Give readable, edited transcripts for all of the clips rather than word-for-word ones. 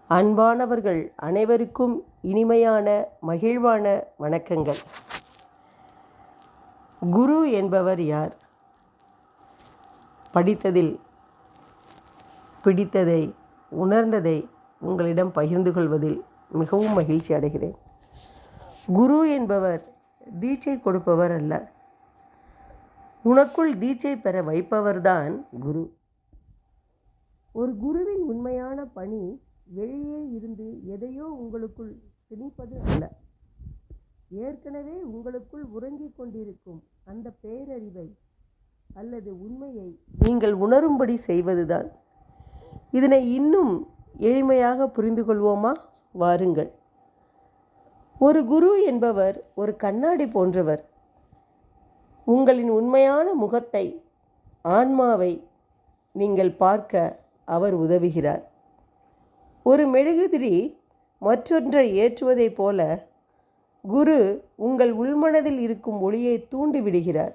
அன்பானவர்கள் அனைவருக்கும் இனிமையான மகிழ்வான வணக்கங்கள். குரு என்பவர் யார்? படித்ததில் பிடித்ததை, உணர்ந்ததை உங்களிடம் பகிர்ந்து கொள்வதில் மிகவும் மகிழ்ச்சி அடைகிறேன். குரு என்பவர் தீட்சை கொடுப்பவர் அல்ல, உனக்குள் தீட்சை பெற வைப்பவர்தான் குரு. ஒரு குருவின் உண்மையான பணி வெளியே இருந்து எதையோ உங்களுக்குள் திணிப்பது அல்ல, ஏற்கனவே உங்களுக்குள் உறங்கிக் கொண்டிருக்கும் அந்த பேரறிவை அல்லது உண்மையை நீங்கள் உணரும்படி செய்வதுதான். இதனை இன்னும் எளிமையாக புரிந்து கொள்வோமா? வாருங்கள். ஒரு குரு என்பவர் ஒரு கண்ணாடி போன்றவர். உங்களின் உண்மையான முகத்தை, ஆன்மாவை நீங்கள் பார்க்க அவர் உதவுகிறார். ஒரு மெழுகுதிரி மற்றொன்றை ஏற்றுவதைப் போல குரு உங்கள் உள்மனதில் இருக்கும் ஒளியை தூண்டி விடுகிறார்.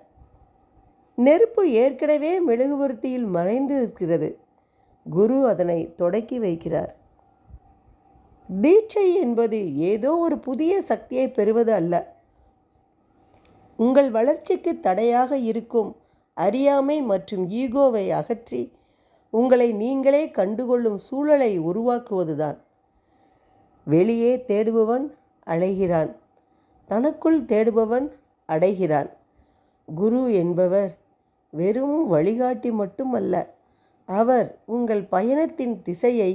நெருப்பு ஏற்கனவே மெழுகுவர்த்தியில் மறைந்து இருக்கிறது, குரு அதனை தொடக்கி வைக்கிறார். தீட்சை என்பது ஏதோ ஒரு புதிய சக்தியை பெறுவது அல்ல, உங்கள் வளர்ச்சிக்கு தடையாக இருக்கும் அறியாமை மற்றும் ஈகோவை அகற்றி உங்களை நீங்களே கண்டுகொள்ளும் சூழலை உருவாக்குவதுதான். வெளியே தேடுபவன் அலைகிறான், தனக்குள் தேடுபவன் அடைகிறான். குரு என்பவர் வெறும் வழிகாட்டி மட்டுமல்ல, அவர் உங்கள் பயணத்தின் திசையை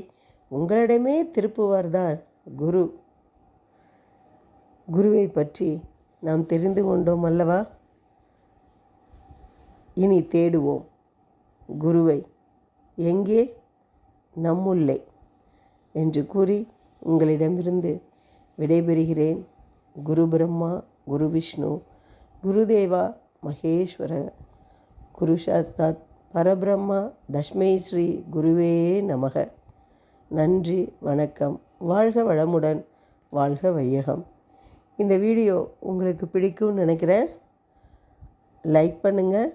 உங்களிடமே திருப்புவர்தான் குரு. குருவை பற்றி நாம் தெரிந்து கொண்டோம் அல்லவா? இனி தேடுவோம் குருவை. எங்கே? நம்முள்ளே என்று கூறி உங்களிடமிருந்து விடைபெறுகிறேன். குரு பிரம்மா, குரு விஷ்ணு, குருதேவா மகேஸ்வர, குரு சாஸ்தாத் பரபிரம்மா தஸ்மை ஸ்ரீ குருவே நமக. நன்றி, வணக்கம். வாழ்க வளமுடன், வாழ்க வையகம். இந்த வீடியோ உங்களுக்கு பிடிக்கும்னு நினைக்கிறேன். லைக் பண்ணுங்கள்,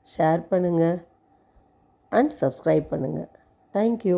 ஷேர் பண்ணுங்கள் அண்ட் சப்ஸ்கிரைப் பண்ணுங்கள். தேங்க்யூ.